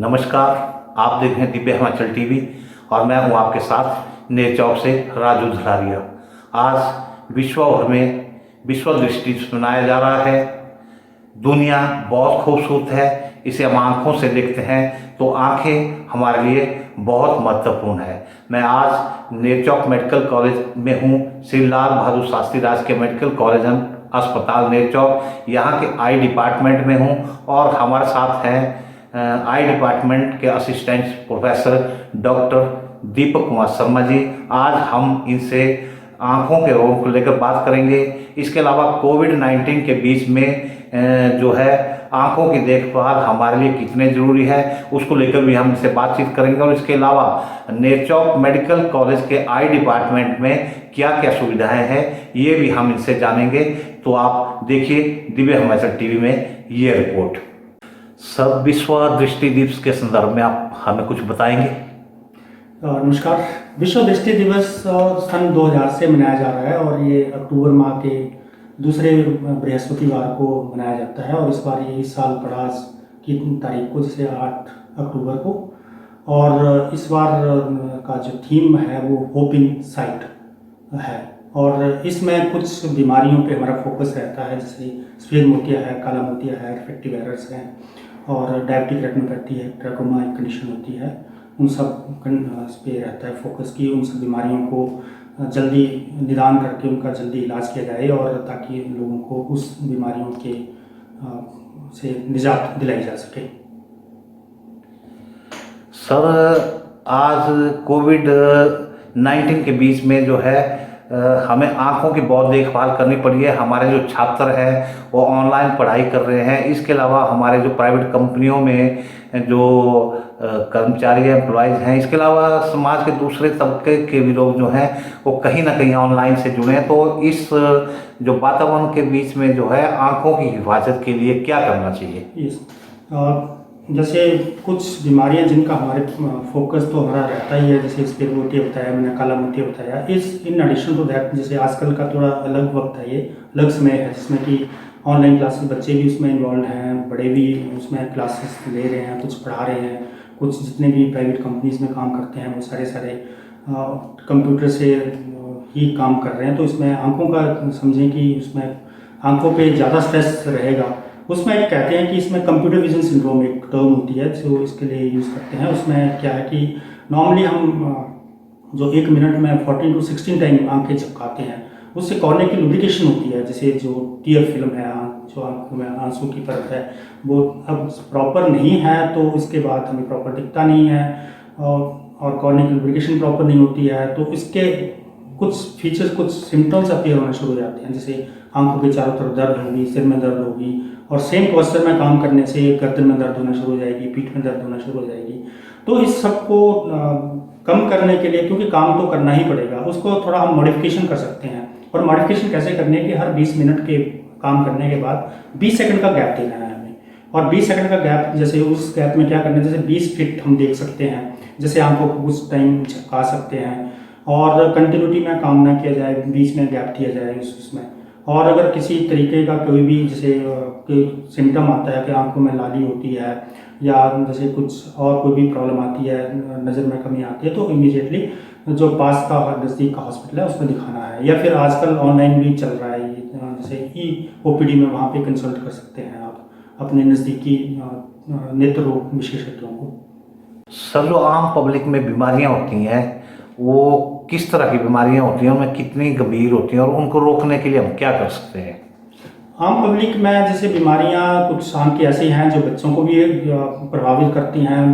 नमस्कार, आप देख रहे हैं दिव्य हिमाचल टीवी और मैं हूं आपके साथ नेर चौक से राजू धड़ारिया। आज विश्व भर में विश्व दृष्टि दिवस मनाया जा रहा है। दुनिया बहुत खूबसूरत है, इसे हम आँखों से देखते हैं तो आँखें हमारे लिए बहुत महत्वपूर्ण है। मैं आज नेर चौक मेडिकल कॉलेज में हूँ, श्री लाल बहादुर शास्त्री राजकीय मेडिकल कॉलेज एंड अस्पताल नेर चौक, यहाँ के आई डिपार्टमेंट में हूँ और हमारे साथ हैं आई डिपार्टमेंट के assistant professor doctor Deepak Kumar Sharma ji. आज हम इनसे आँखों के रोगों को लेकर बात करेंगे। इसके अलावा कोविड-19 के बीच में जो है आँखों की देखभाल हमारे लिए कितने ज़रूरी है उसको लेकर भी हम इनसे बातचीत करेंगे। और इसके अलावा नेर चौक मेडिकल कॉलेज के आई डिपार्टमेंट में क्या क्या सुविधाएं हैं ये भी हम इनसे जानेंगे। तो आप देखिए दिव्य हिमाचल टीवी में ये रिपोर्ट। सर, विश्व दृष्टि दिवस के संदर्भ में आप हमें कुछ बताएंगे? नमस्कार। विश्व दृष्टि दिवस सन 2000 से मनाया जा रहा है और ये अक्टूबर माह के दूसरे बृहस्पतिवार को मनाया जाता है। और इस बार ये इस साल पड़ा की तारीख को, जैसे 8 अक्टूबर को। और इस बार का जो थीम है वो होप इन साइट है और इसमें कुछ बीमारियों पे हमारा फोकस रहता है, जैसे सफ़ेद मोतिया है, काला मोतिया है, रिफ्रैक्टिव एरर्स हैं और डायबिटिक रेटिनोपैथी है, ट्रैकोमा एक कंडीशन होती है। उन सब पे रहता है फोकस की उन सब बीमारियों को जल्दी निदान करके उनका जल्दी इलाज किया जाए और ताकि लोगों को उस बीमारियों के से निजात दिलाई जा सके। सर, आज कोविड-19 के बीच में जो है हमें आँखों की बहुत देखभाल करनी पड़ी है। हमारे जो छात्र हैं वो ऑनलाइन पढ़ाई कर रहे हैं। इसके अलावा हमारे जो प्राइवेट कंपनियों में जो कर्मचारी एम्प्लॉयज़ हैं, इसके अलावा समाज के दूसरे तबके के भी लोग जो हैं वो कहीं ना कहीं ऑनलाइन से जुड़े हैं। तो इस जो वातावरण के बीच में जो है आँखों की हिफाजत के लिए क्या करना चाहिए? जैसे कुछ बीमारियां जिनका हमारे फोकस तो हमारा रहता ही है, जैसे सफ़ेद मोतिया बताया मैंने, काला मोतिया बताया। इन एडिशन टू दैट, जैसे आजकल का थोड़ा अलग वक्त है, ये अलग समय है जिसमें कि ऑनलाइन क्लासेस, बच्चे भी उसमें इन्वॉल्व हैं, बड़े भी उसमें क्लासेस ले रहे हैं, कुछ पढ़ा रहे हैं। कुछ जितने भी प्राइवेट कंपनीज में काम करते हैं वो सारे कंप्यूटर से ही काम कर रहे हैं। तो इसमें आँखों का समझें कि उसमें आँखों पर ज़्यादा स्ट्रेस रहेगा। उसमें एक कहते हैं कि इसमें कंप्यूटर विजन सिंड्रोम एक टर्म होती है जो इसके लिए यूज़ करते हैं। उसमें क्या है कि नॉर्मली हम जो 1 मिनट में 14 to 16 टाइम आंखें झपकाते हैं, उससे कॉर्निया की लुब्रिकेशन होती है। जैसे जो टीयर फिल्म है, जो आंखों में आंसू की परत है, वो अब प्रॉपर नहीं है तो इसके बाद हमें प्रॉपर दिखता नहीं है और कॉर्निया की लुब्रिकेशन प्रॉपर नहीं होती है। तो इसके कुछ फीचर्स, कुछ सिम्टम्स अपीयर होना शुरू हो जाते हैं, जैसे आंखों के चारों तरफ दर्द होगी, सिर में दर्द होगी और सेम पोस्चर में काम करने से गर्दन में दर्द होना शुरू हो जाएगी, पीठ में दर्द होना शुरू हो जाएगी। तो इस सब को कम करने के लिए, क्योंकि काम तो करना ही पड़ेगा, उसको थोड़ा हम मॉडिफिकेशन कर सकते हैं। और मॉडिफिकेशन कैसे करने की, हर 20 मिनट के काम करने के बाद 20 सेकंड का गैप देना है हमें। और 20 सेकंड का गैप, जैसे उस गैप में क्या करना है, जैसे 20 फीट हम देख सकते हैं, जैसे आंखों को कुछ टाइम झपका सकते हैं और कंटिन्यूटी में काम ना किया जाए, बीच में गैप दिया जाए उसमें। और अगर किसी तरीके का कोई भी जैसे सिम्टम आता है कि आंखों में लाली होती है या जैसे कुछ और कोई भी प्रॉब्लम आती है, नज़र में कमी आती है, तो इमीडिएटली जो पास का नज़दीक का हॉस्पिटल है उसमें दिखाना है। या फिर आजकल ऑनलाइन भी चल रहा है, जैसे OPD में, वहाँ पे कंसल्ट कर सकते हैं आप अपने नज़दीकी नेत्र रोग विशेषज्ञों को। सर, जो आम पब्लिक में बीमारियां होती हैं वो किस तरह की बीमारियां होती हैं, उनमें कितनी गंभीर होती हैं और उनको रोकने के लिए हम क्या कर सकते हैं? आम पब्लिक में जैसे बीमारियां कुछ आम की ऐसी हैं जो बच्चों को भी प्रभावित करती हैं,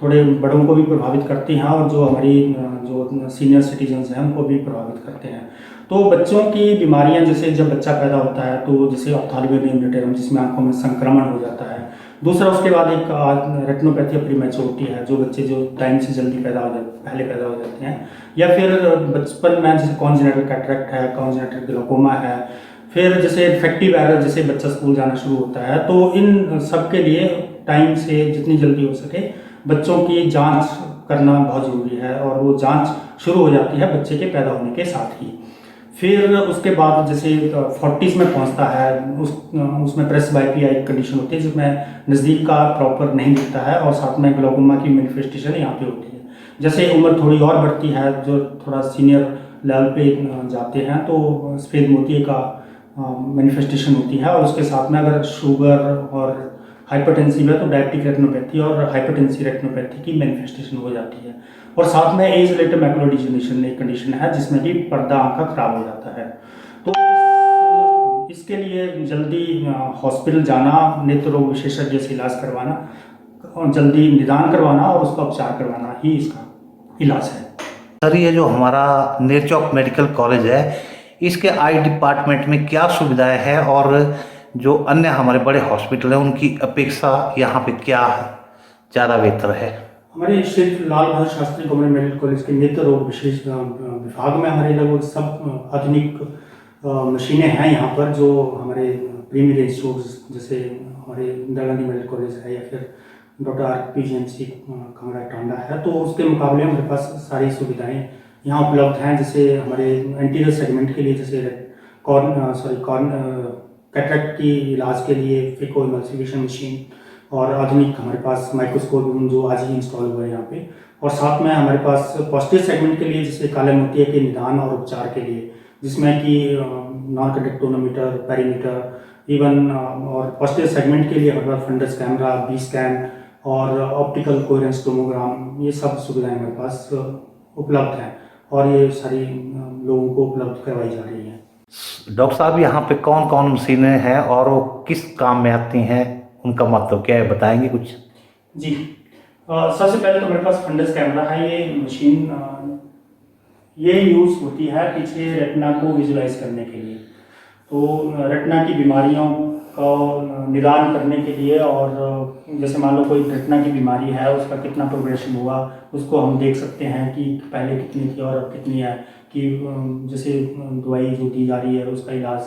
थोड़े बड़ों को भी प्रभावित करती हैं और जो हमारी जो सीनियर सिटीजन्स हैं उनको भी प्रभावित करते हैं। तो बच्चों की बीमारियां, जैसे जब बच्चा पैदा होता है तो जैसे ऑप्थाल्मिक न्यूमोनिया, जिसमें आंखों में संक्रमण हो जाता है। दूसरा, उसके बाद एक रेटिनोपैथी प्रीमैच्योरिटी है, जो बच्चे जो टाइम से जल्दी पहले पैदा हो जाते हैं। या फिर बचपन में जैसे कॉन्जेनिटल कैटरेक्ट है, कॉन्जेनिटल ग्लाकोमा है। फिर जैसे रिफ्रैक्टिव एरर, जैसे बच्चा स्कूल जाना शुरू होता है। तो इन सब के लिए टाइम से जितनी जल्दी हो सके बच्चों की जांच करना बहुत ज़रूरी है और वो जांच शुरू हो जाती है बच्चे के पैदा होने के साथ ही। फिर उसके बाद जैसे 40s में पहुंचता है, उसमें प्रेसबाइपिया कंडीशन होती है जिसमें नज़दीक का प्रॉपर नहीं दिखता है और साथ में ग्लोकोमा की मैनिफेस्टेशन यहाँ पे होती है। जैसे उम्र थोड़ी और बढ़ती है, जो थोड़ा सीनियर लेवल पे जाते हैं तो सफ़ेद मोतिये का मैनिफेस्टेशन होती है और उसके साथ में अगर शुगर और हाइपरटेंसिव है तो डायबिटिक रेटिनोपैथी और हाइपरटेंसिव रेटिनोपैथी की मैनिफेस्टेशन हो जाती है। और साथ में एज रिलेटेड मैकुलर डिजनरेशन एक कंडीशन है जिसमें कि पर्दा आँख का खराब हो जाता है। तो इसके लिए जल्दी हॉस्पिटल जाना, नेत्र रोग विशेषज्ञ से इलाज करवाना और जल्दी निदान करवाना और उसका उपचार करवाना ही इसका इलाज है। सर, ये जो हमारा नेरचौक मेडिकल कॉलेज है, इसके आई डिपार्टमेंट में क्या सुविधाएं हैं और जो अन्य हमारे बड़े हॉस्पिटल हैं उनकी अपेक्षा यहाँ पे क्या ज़्यादा बेहतर है? हमारे Shri Lal Bahadur Shastri government medical college के नेत्र रोग विशेष विभाग में हमारे लगभग सब आधुनिक मशीनें हैं यहाँ पर, जो हमारे प्रीमियर इंस्टीट्यूट जैसे हमारे इंदिरा गांधी मेडिकल कॉलेज है या फिर डॉक्टर RPGMC कांगड़ा टांडा है, तो उसके मुकाबले हमारे पास सारी सुविधाएं यहाँ उपलब्ध हैं। जैसे हमारे एंटीरियर सेगमेंट के लिए जैसे कैटरेक्ट की इलाज के लिए फिको इमल्सिफिकेशन मशीन और आधुनिक हमारे पास माइक्रोस्कोप जो आज ही इंस्टॉल हुआ है यहाँ पे, और साथ में हमारे पास पॉजिटिव सेगमेंट के लिए जैसे काले मोतिये के निदान और उपचार के लिए, जिसमें कि non conduct tonometer, perimeter even, और पॉजिटिव सेगमेंट के लिए हमारे पास फंडस कैमरा, बी स्कैन और ऑप्टिकल कोहेरेंस टोमोग्राम, ये सब सुविधाएं हमारे पास उपलब्ध हैं और ये सारी लोगों को उपलब्ध करवाई जा रही हैं। डॉक्टर साहब, यहाँ पे कौन कौन मशीनें हैं और वो किस काम में आती हैं, उनका मतलब क्या है, बताएंगे कुछ? जी, सबसे पहले तो मेरे पास फंडस कैमरा है। ये मशीन ये यूज़ होती है पीछे रेटिना को विजुलाइज करने के लिए, तो रेटिना की बीमारियों का निदान करने के लिए, और जैसे मान लो कोई रेटिना की बीमारी है, उसका कितना प्रोग्रेशन हुआ उसको हम देख सकते हैं कि पहले कितनी थी और अब कितनी है, कि जैसे दवाई जो दी जा रही है उसका इलाज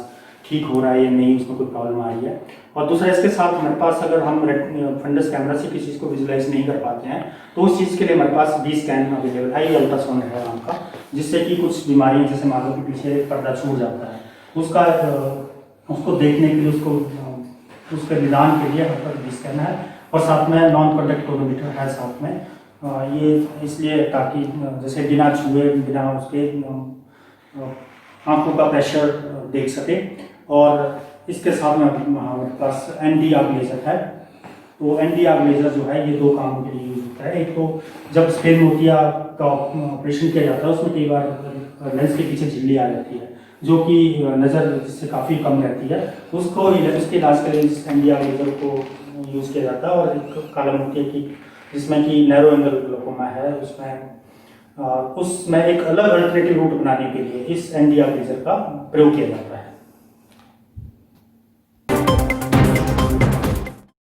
ठीक हो रहा है या नहीं, उसमें कोई प्रॉब्लम आ रही है। और दूसरा इसके साथ हमारे पास अगर हम फंडस कैमरा से किसी चीज़ को विजुलाइज नहीं कर पाते हैं तो उस चीज़ के लिए हमारे पास बी स्कैन अवेलेबल है, ये अल्ट्रासाउंड है आपका, जिससे कि कुछ बीमारियाँ जैसे मान लो कि पीछे पर्दा छूट जाता है, उसको देखने के लिए, उसके निदान के लिए हमारे पास बी स्कैन है, और साथ में नॉन कॉन्टैक्ट टोनोमीटर है साथ में, ये इसलिए ताकि जैसे बिना छुए बिना उसके आँखों का प्रेशर देख सके। और इसके साथ में हमारे पास ND आग लेज़र है, तो ND आग लेज़र जो है ये दो कामों के लिए यूज़ होता है। एक तो जब सफ़ेद मोतिया का ऑपरेशन किया जाता है उसमें कई बार लेंस के पीछे झिल्ली आ जाती है जो कि नज़र जिससे काफ़ी कम रहती है, उसके इलाज के लिए ND आग लेज़र को यूज़ किया जाता है। और एक काला मोतिया की जिसमें कि नैरो एंगल ग्लोकोमा है, उसमें एक अलग अल्टरनेटिव रूट बनाने के लिए इस ND आग लेज़र का प्रयोग किया जाता है।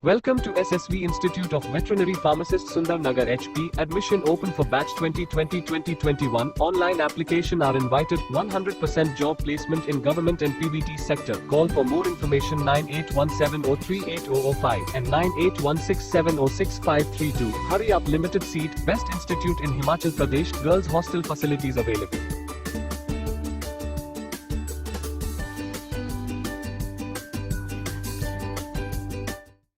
Welcome to SSV Institute of Veterinary Pharmacist Sundar Nagar HP. Admission open for batch 2020-2021. Online application are invited. 100% job placement in government and PBT sector. Call for more information 9817038005 and 9816706532. Hurry up, limited seat. Best institute in Himachal Pradesh. Girls hostel facilities available.